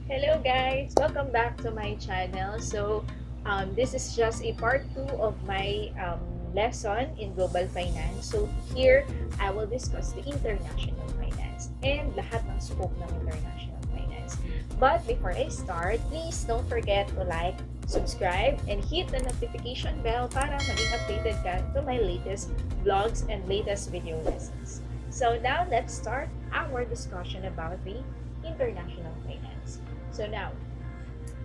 Hello guys! Welcome back to my channel. This is just a part 2 of my lesson in global finance. So, here, I will discuss the international finance and lahat ng scope ng international finance. But before I start, please don't forget to like, subscribe, and hit the notification bell para maging updated ka to my latest vlogs and latest video lessons. So now, let's start our discussion about the international finance. So now,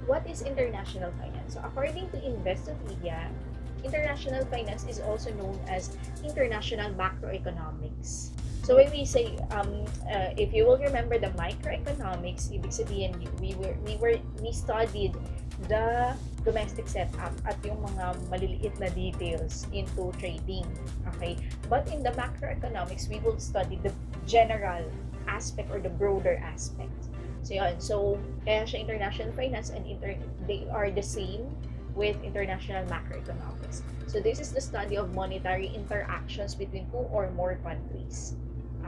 what is international finance? So according to Investopedia, international finance is also known as international macroeconomics. So when we say, if you will remember the microeconomics, ibig sabihin, we studied the domestic setup at yung mga maliliit na details into trading. Okay? But in the macroeconomics, we will study the general aspect or the broader aspect. So yun. So kaya siya international finance and they are the same with international macroeconomics. So this is the study of monetary interactions between two or more countries.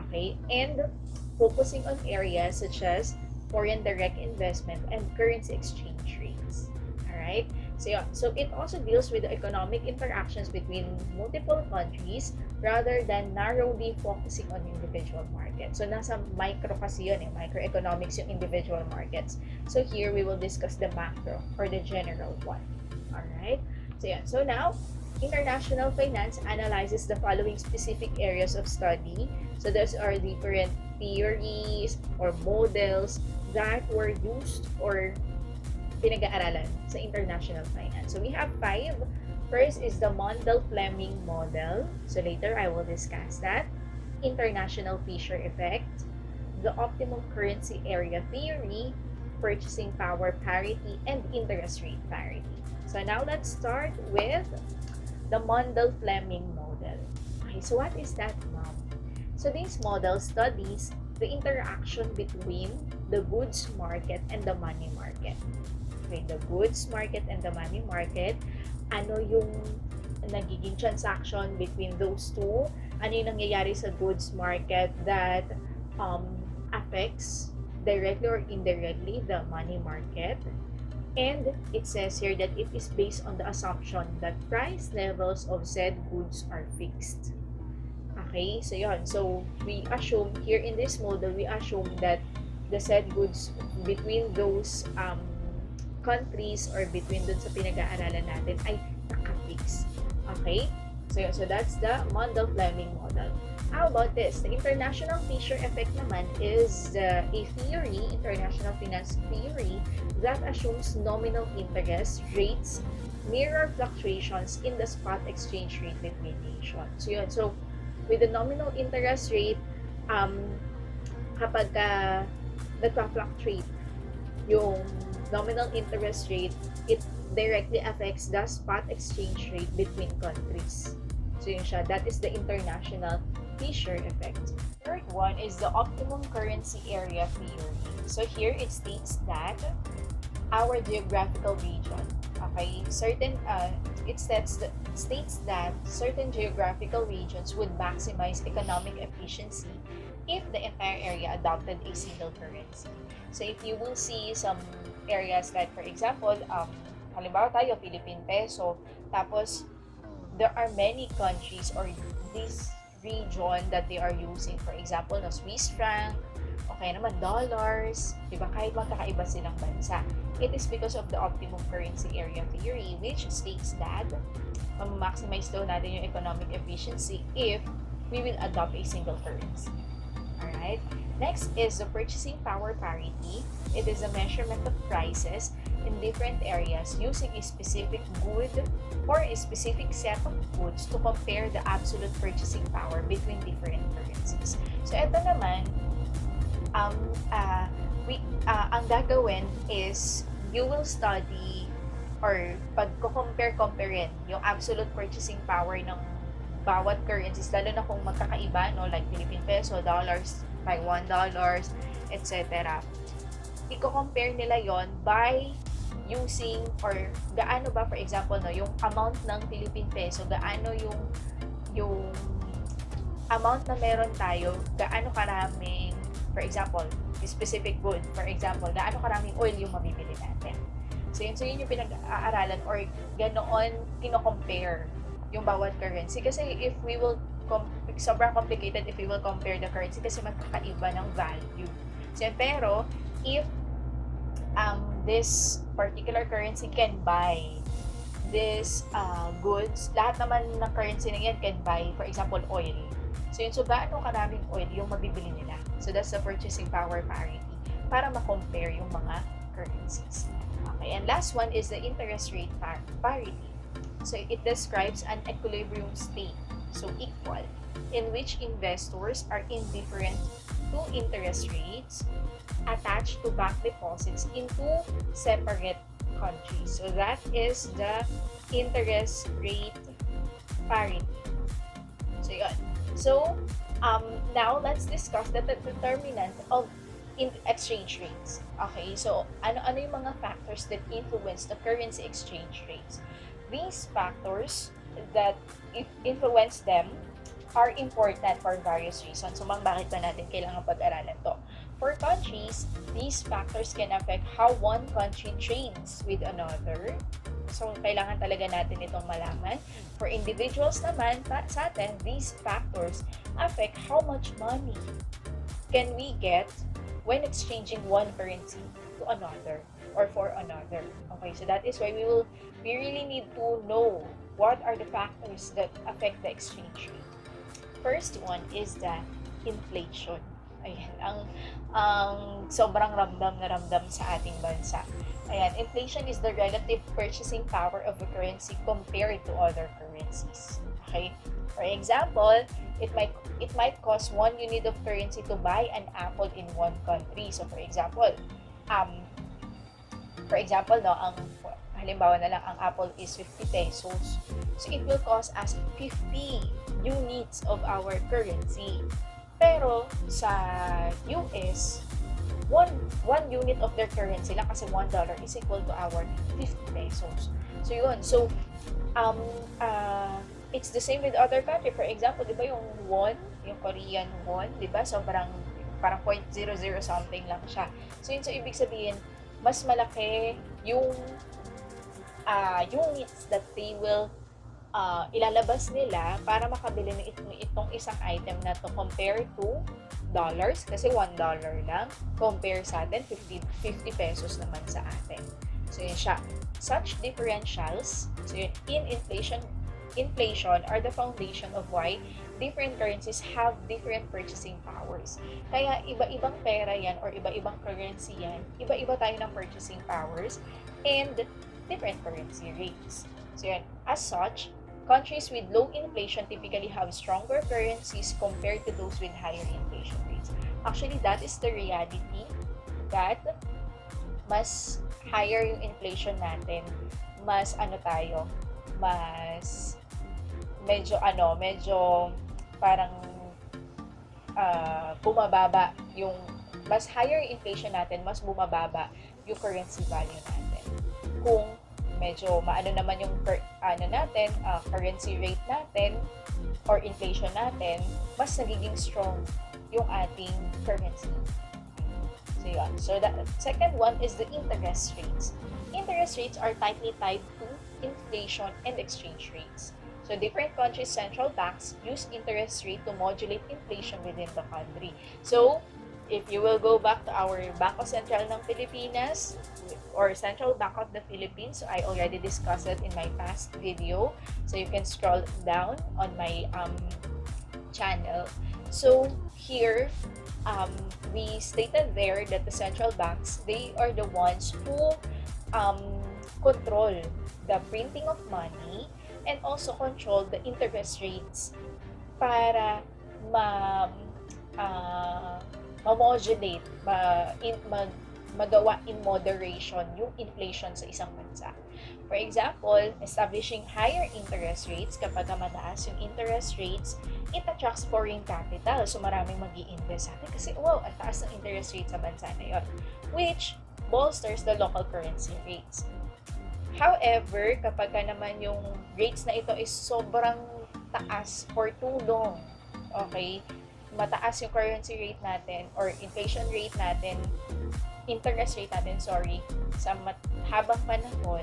Okay? And focusing on areas such as foreign direct investment and currency exchange rates. Alright? So yun. So it also deals with the economic interactions between multiple countries rather than narrowly focusing on individual markets. So nasa micro kasi yun microeconomics yung individual markets. So here we will discuss the macro or the general one. Alright? So yeah. So now, international finance analyzes the following specific areas of study. So those are different theories or models that were used or pinag-aaralan sa international finance. So we have 5. First is the Mundell-Fleming model. So later I will discuss that. International Fisher effect, the optimum currency area theory, purchasing power parity, and interest rate parity. So now let's start with the Mundell-Fleming model. Okay, so what is that now? So this model studies the interaction between the goods market and the money market. Okay, the goods market and the money market, ano yung nagiging transaction between those two, ano yung nangyayari sa goods market that affects directly or indirectly the money market. And it says here that it is based on the assumption that price levels of said goods are fixed. Okay, so yun. So we assume here in this model, we assume that the said goods between those countries or between dun sa pinag-aaralan natin ay naka-fix. Okay? So yun. So that's the Mundell-Fleming model. How about this? The international Fisher effect naman is a theory, international finance theory, that assumes nominal interest rates mirror fluctuations in the spot exchange rate between nations. So yun. So with the nominal interest rate, kapag nagpa-fluctuate yung nominal interest rate, it directly affects the spot exchange rate between countries. So yun siya. That is the international Fisher effect. Third one is the optimum currency area theory. So here it states that our geographical region, okay, it states that certain geographical regions would maximize economic efficiency if the entire area adopted a single currency. So if you will see some areas like, for example, halimbawa tayo, Philippine peso, tapos there are many countries or this region that they are using, for example, no, Swiss franc, okay naman dollars, diba, kahit magkakaiba silang bansa. It is because of the optimum currency area theory, which states that maximize daw natin yung economic efficiency if we will adopt a single currency. Alright? Next is the purchasing power parity. It is a measurement of prices in different areas using a specific good or a specific set of goods to compare the absolute purchasing power between different currencies. So, ito naman, ang gagawin is you will study or pag-compare-comparein yung absolute purchasing power ng bawat currencies, lalo na kung magkakaiba, no, like Philippine peso, dollars, Taiwan dollars, etc. Iko-compare nila yon by using or gaano ba, for example, no, yung amount ng Philippine peso, gaano yung amount na meron tayo, gaano karaming, for example, specific good. For example, gaano karaming oil yung mabibili natin. So yun yung pinag-aaralan or ganoon kino-compare yung bawat currency. Kasi if we will, sobrang complicated if we will compare the currency kasi magkakaiba ng value. So, pero, if this particular currency can buy this goods, lahat naman ng currency na yan can buy, for example, oil. So gaano karaming oil yung mabibili nila. So that's the purchasing power parity para ma-compare yung mga currencies. Okay, and last one is the interest rate parity. So it describes an equilibrium state, so equal, in which investors are indifferent to interest rates attached to bank deposits into separate countries. So that is the interest rate parity. So yun. So now let's discuss the determinant of exchange rates. Okay, so ano yung mga factors that influence the currency exchange rates? These factors that influence them are important for various reasons. So, bakit ba natin kailangan pag-aralan to? For countries, these factors can affect how one country trades with another. So, kailangan talaga natin itong malaman. For individuals naman, sa atin, these factors affect how much money can we get when exchanging one currency to another or for another. Okay, so that is why we really need to know what are the factors that affect the exchange rate. First one is the inflation. Ayan, ang sobrang ramdam na ramdam sa ating bansa. Ayan, inflation is the relative purchasing power of a currency compared to other currencies. Okay? For example, it might cost 1 unit of currency to buy an apple in one country. So for example, no, halimbawa na lang, ang apple is 50 pesos. So it will cost us 50 units of our currency. Pero sa US, 1 unit of their currency lang kasi $1 is equal to our 50 pesos. So yun. So it's the same with other country. For example, di ba yung won, yung Korean won, di ba? So parang 0.00 something lang siya. So yun, so ibig sabihin, mas malaki yung units that they will ilalabas nila para makabili ng itong isang item na to compare to dollars kasi $1 lang compare sa atin 50 pesos naman sa atin. So yun siya. Such differentials, so yun, in inflation are the foundation of why different currencies have different purchasing powers. Kaya iba-ibang pera yan or iba-ibang currency yan, iba-iba tayo ng purchasing powers and different currency rates. So yan, as such, countries with low inflation typically have stronger currencies compared to those with higher inflation rates. Actually, that is the reality that mas higher yung inflation natin, mas mas medyo parang bumababa yung mas higher yung inflation natin, mas bumababa yung currency value natin. Kung medyo maano naman yung currency rate natin or inflation natin, mas nagiging strong yung ating currency. So yun. So the second one is the interest rates. Interest rates are tightly tied to inflation and exchange rates. So different countries' central banks use interest rate to modulate inflation within the country. So if you will go back to our Bangko Sentral ng Pilipinas or Central Bank of the Philippines, so I already discussed it in my past video. So you can scroll down on my channel. So here, we stated there that the central banks, they are the ones who control the printing of money and also control the interest rates para ma-modulate, magawa in moderation yung inflation sa isang bansa. For example, establishing higher interest rates, kapag mataas yung interest rates, it attracts foreign capital. So maraming mag-i-invest sa atin kasi wow, ang taas ng interest rate sa bansa na yun, which bolsters the local currency rates. However, kapag naman yung rates na ito is sobrang taas for too long, okay, mataas yung currency rate natin or inflation rate natin, interest rate natin, sorry, sa habang panahon,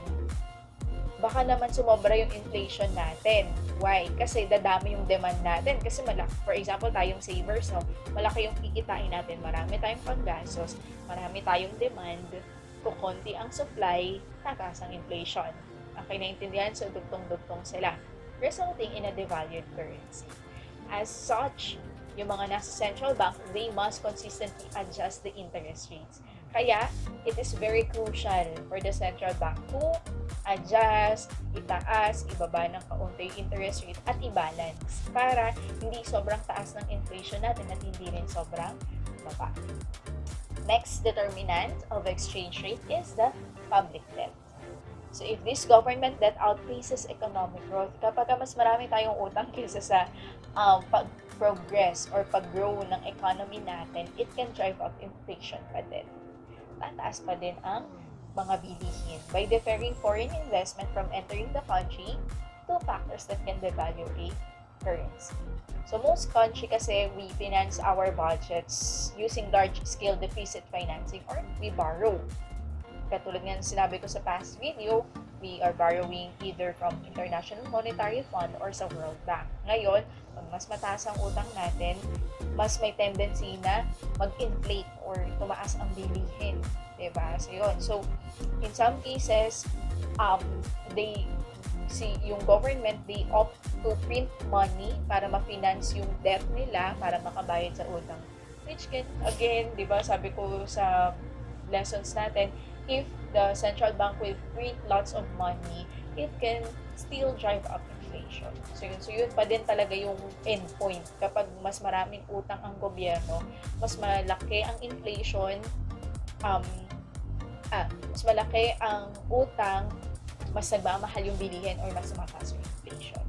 baka naman sumobra yung inflation natin. Why? Kasi dadami yung demand natin. Kasi for example, tayong savers, no? Malaki yung kikitain natin. Marami tayong panggastos, marami tayong demand, kung konti ang supply, tataas ang inflation. Okay, naintindihan? So, dugtong-dugtong sila, resulting in a devalued currency. As such, yung mga nasa central bank, they must consistently adjust the interest rates. Kaya, it is very crucial for the central bank to adjust, itaas, ibaba ng kaunti yung interest rate at i-balance para hindi sobrang taas ng inflation natin at hindi rin sobrang baba. Next determinant of exchange rate is the public debt. So if this government debt outpaces economic growth, kapag mas marami tayong utang kaysa sa pag-progress or pag-grow ng economy natin, it can drive up inflation pa din. Tataas pa din ang mga bilihin by deferring foreign investment from entering the country to factors that can devalue a currency. So most country kasi we finance our budgets using large-scale deficit financing or we borrow. Katulad nga sinabi ko sa past video, we are borrowing either from International Monetary Fund or sa World Bank. Ngayon, pag mas mataas ang utang natin, mas may tendency na mag-inflate or tumaas ang bilihin. Diba? So, yun. So, in some cases, yung government, they opt to print money para ma-finance yung debt nila para makabayad sa utang. Which can, again, diba, sabi ko sa lessons natin, if the central bank will print lots of money, it can still drive up inflation. So yun pa din talaga yung end point. Kapag mas maraming utang ang gobyerno, mas malaki ang inflation, mas malaki ang utang, mas nagmamahal yung bilihin or mas tumataas yung inflation.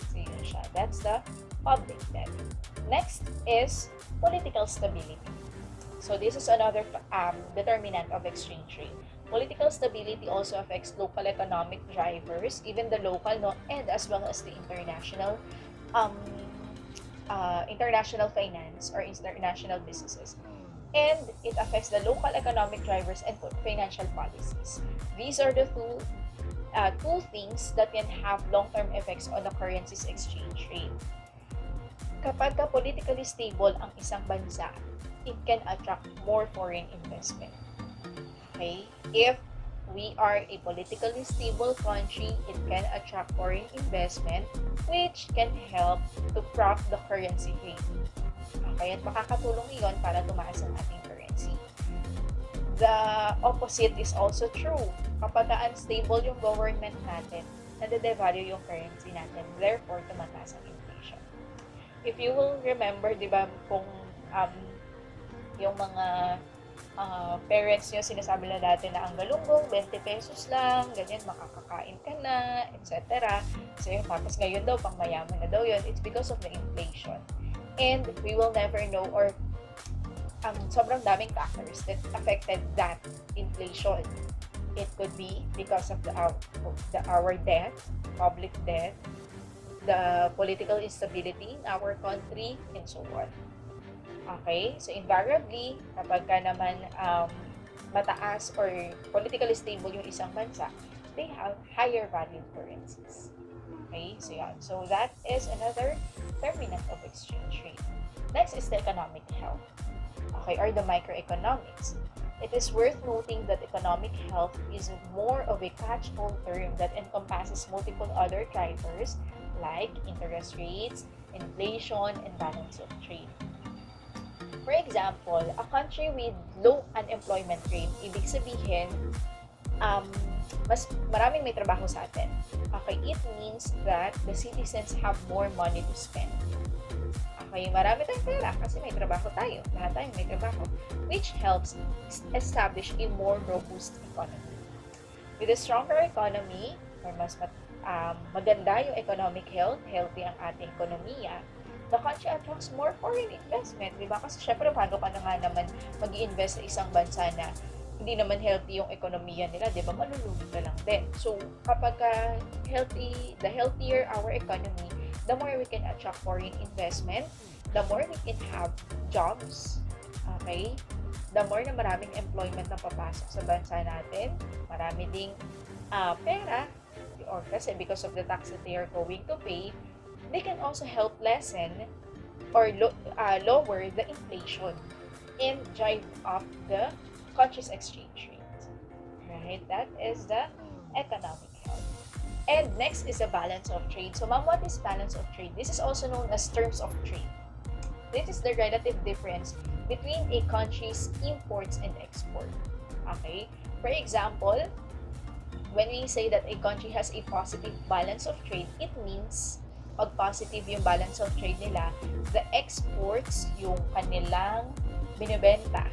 So yun siya. That's the public debt. Next is political stability. So this is another determinant of exchange rate. Political stability also affects local economic drivers, even the local and as well as the international international finance or international businesses. And it affects the local economic drivers and financial policies. These are the two things that can have long-term effects on the currency's exchange rate. Kapag politically stable ang isang bansa, it can attract more foreign investment. Okay? If we are a politically stable country, it can attract foreign investment, which can help to prop the currency rate. Okay? At makakatulong iyon para tumaas ang ating currency. The opposite is also true. Kapag unstable yung government natin, nade-devalue yung currency natin, therefore tumataas ang inflation. If you will remember, di ba, kung yung mga parents nyo, sinasabi na dati na ang galunggong, 20 pesos lang, ganyan, makakakain ka na, etc. So, tapos ngayon daw, pang mayaman na daw yun, it's because of the inflation. And we will never know, or sobrang daming factors that affected that inflation. It could be because of our debt, public debt, the political instability in our country, and so on. Okay? So, invariably, kapag ka naman mataas or politically stable yung isang bansa, they have higher valued currencies. Okay? So, yan. So, that is another determinant of exchange rate. Next is the economic health. Okay? Or the microeconomics. It is worth noting that economic health is more of a catch-all term that encompasses multiple other drivers like interest rates, inflation, and balance of trade. For example, a country with low unemployment rate, ibig sabihin, mas maraming may trabaho sa atin. Okay, it means that the citizens have more money to spend. Okay, marami tayong pera kasi may trabaho tayo. Lahat tayo may trabaho. Which helps establish a more robust economy. With a stronger economy, or mas maganda yung economic health, healthy ang ating ekonomiya, the country attracts more foreign investment, di ba? Kasi syempre, paano ka na nga naman mag-i-invest sa isang bansa na hindi naman healthy yung ekonomiya nila, di ba? Malulugi ka lang din. So, kapag the healthier our economy, the more we can attract foreign investment, the more we can have jobs, okay, the more na maraming employment na papasok sa bansa natin, marami ding pera, or kasi because of the tax that they are going to pay, they can also help lessen or lower the inflation and drive up the country's exchange rate. Right? That is the economic health. And next is the balance of trade. So, ma'am, what is balance of trade? This is also known as terms of trade. This is the relative difference between a country's imports and export. Okay? For example, when we say that a country has a positive balance of trade, it means pag positive yung balance of trade nila, the exports, yung kanilang binibenta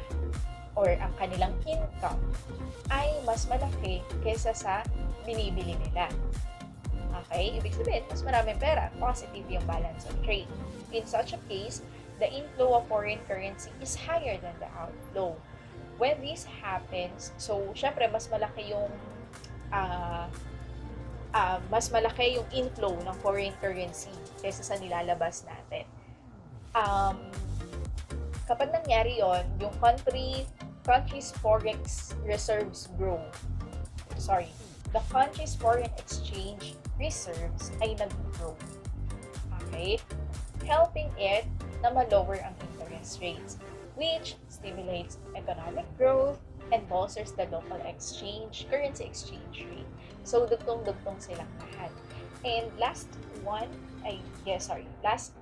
or ang kanilang income ay mas malaki kaysa sa binibili nila. Okay? Ibig sabihin, mas maraming pera. Positive yung balance of trade. In such a case, the inflow of foreign currency is higher than the outflow. When this happens, so, syempre, mas malaki yung inflow ng foreign currency kaysa sa nilalabas natin. Kapag nangyari yon, yung country's foreign reserves grow. The country's foreign exchange reserves ay nag-grow. Okay? Helping it na ma-lower ang interest rates, which stimulates economic growth and bolsters the local currency exchange rate. So, dugtong-dugtong silang lahat. And last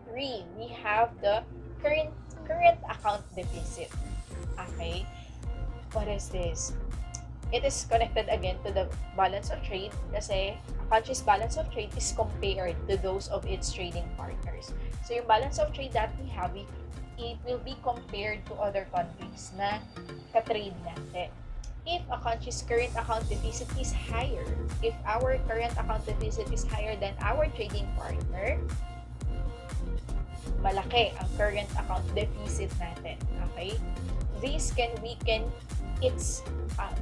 three, we have the current account deficit. Okay? What is this? It is connected again to the balance of trade kasi a country's balance of trade is compared to those of its trading partners. So, yung balance of trade that we have, it will be compared to other countries na ka-trade natin. If a country's current account deficit is higher, if our current account deficit is higher than our trading partner, malaki ang current account deficit natin. Okay? This can weaken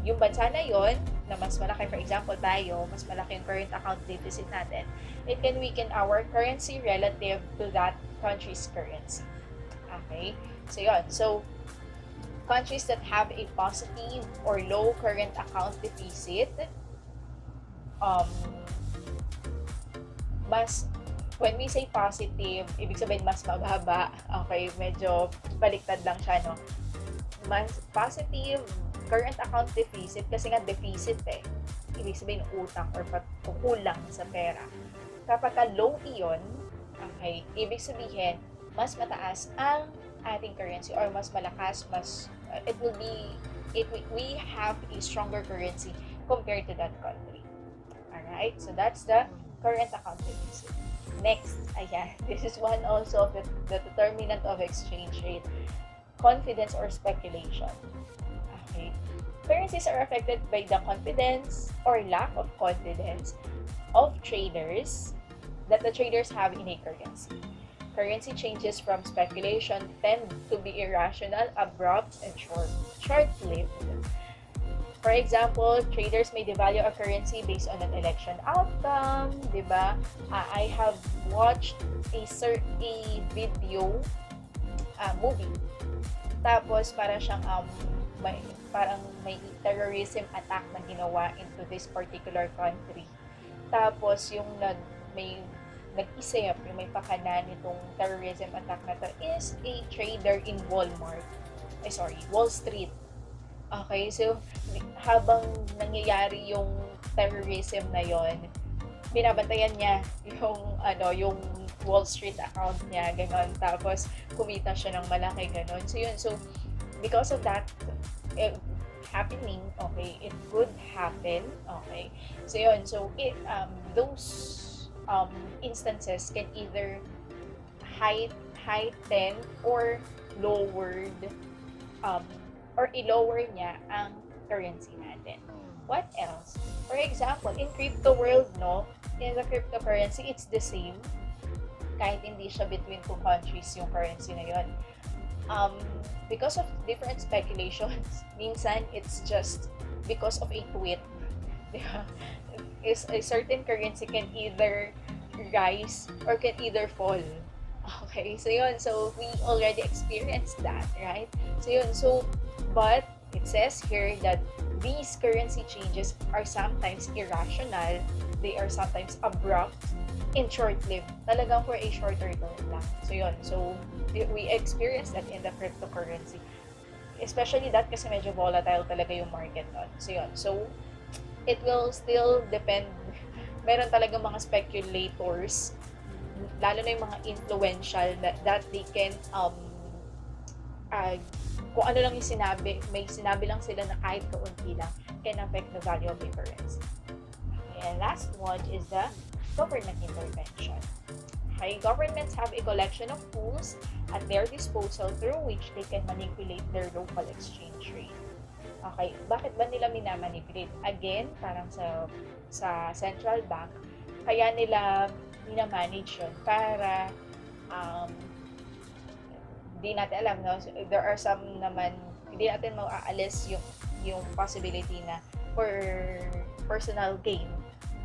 yung bansa na yon na mas malaki, for example tayo, mas malaki yung current account deficit natin, it can weaken our currency relative to that country's currency. Okay? So yun. So, countries that have a positive or low current account deficit, when we say positive, ibig sabihin mas mababa. Okay, medyo baliktad lang siya, no? Mas positive current account deficit kasi nga deficit ibig sabihin utang or kukulang sa pera. Kapag low iyon, okay, ibig sabihin mas mataas ang ating currency or mas malakas, we have a stronger currency compared to that country. Alright, so that's the current account deficit. Next, this is one also of the determinant of exchange rate, confidence or speculation. Okay, currencies are affected by the confidence or lack of confidence of traders that the traders have in a currency. Currency changes from speculation tend to be irrational, abrupt, and short-lived. For example, traders may devalue a currency based on an election outcome, diba? I have watched a movie. Tapos parang siyang may terrorism attack na ginawa into this particular country. Tapos yung nag-isip, yung may pakana nitong terrorism attack na to is a trader in Wall Street. Okay, so habang nangyayari yung terrorism na yon, binabantayan niya yung Wall Street account niya, gano'n. Tapos kumita siya ng malaki, gano'n. So yun, so because of that happening, okay, it could happen, okay. So yun, so those instances can either heighten or lowered or i-lower niya ang currency natin. What else? For example, in crypto world, in the cryptocurrency, it's the same. Kahit hindi siya between two countries yung currency na yun. Because of different speculations, minsan it's just because of a tweet. A certain currency can either rise or can either fall. Okay, so yun. So, we already experienced that, right? So yun. So, but it says here that these currency changes are sometimes irrational, they are sometimes abrupt, and short-lived. Talagang for a shorter term lang. So yun. So, we experience that in the cryptocurrency. Especially that kasi medyo volatile talaga yung market nun. So yun. So, it will still depend. Meron talaga mga speculators, lalo na yung mga influential that they can uh, kung ano lang yung sinabi, may sinabi lang sila na kahit kaunti lang can affect the value of the currency. And last one is the government intervention. Okay, governments have a collection of tools at their disposal through which they can manipulate their local exchange rate. Okay, bakit ba nila minamanipulate? Again, parang sa central bank, kaya nila minamanage yun para um, hindi natin alam, no? So, there are some naman, hindi natin maaalis yung possibility na for personal gain.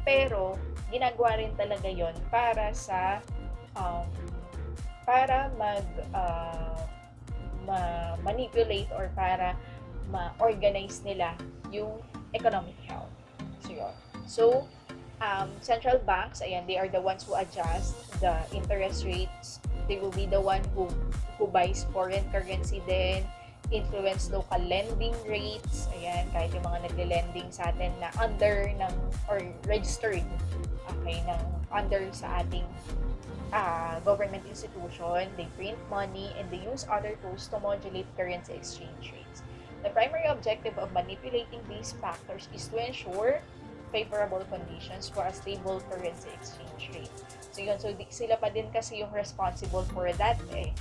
Pero, ginagawa rin talaga yon para sa um, para manipulate or para ma-organize nila yung economic health. So, yun. So, central banks, ayan, they are the ones who adjust the interest rates. They will be the one who buys foreign currency din, influence local lending rates, ayan, kahit yung mga nagle-lending sa atin na under ng, or registered, okay, ng under sa ating government institution, they print money, and they use other tools to modulate currency exchange rates. The primary objective of manipulating these factors is to ensure favorable conditions for a stable currency exchange rate. So yun, so sila pa din kasi yung responsible for that eh.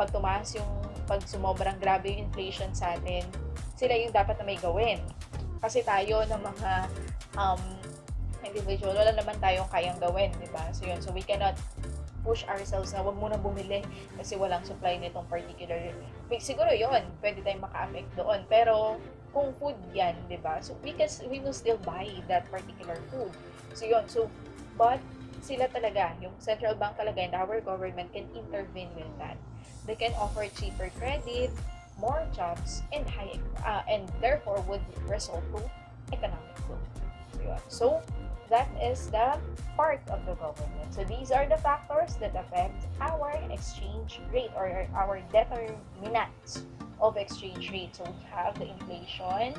Pag tumaas yung, pag sumobrang grabe yung inflation sa atin, sila yung dapat na may gawin. Kasi tayo ng mga individual, wala naman tayong kayang gawin, di ba? So yun, so we cannot push ourselves na wag muna bumili kasi walang supply nitong particular. Siguro yun, pwede tayong maka-affect doon. Pero kung food yan, di ba? So we will still buy that particular food. So yun, so but sila talaga, yung central bank talaga and our government can intervene with that. They can offer cheaper credit, more jobs, and and therefore would result to economic growth. So yun. So that is the part of the government. So these are the factors that affect our exchange rate or our determinants of exchange rate. So we have the inflation,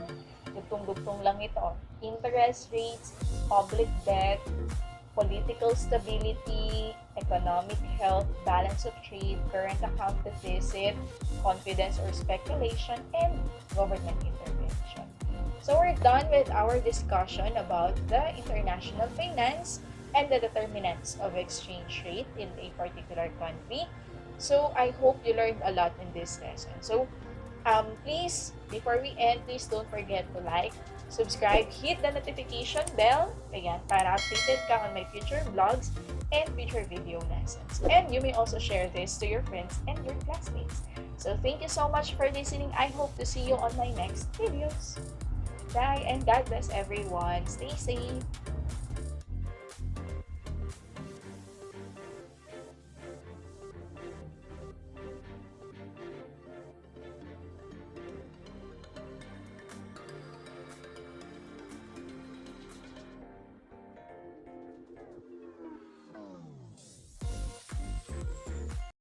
dugtong-dugtong lang ito, interest rates, public debt, political stability, economic health, balance of trade, current account deficit, confidence or speculation, and government intervention. So we're done with our discussion about the international finance and the determinants of exchange rate in a particular country. So I hope you learned a lot in this lesson. So please, before we end, please don't forget to like, subscribe, hit the notification bell, ayan, para updated ka on my future vlogs and future video lessons. And you may also share this to your friends and your classmates. So thank you so much for listening. I hope to see you on my next videos. Bye and God bless everyone. Stay safe.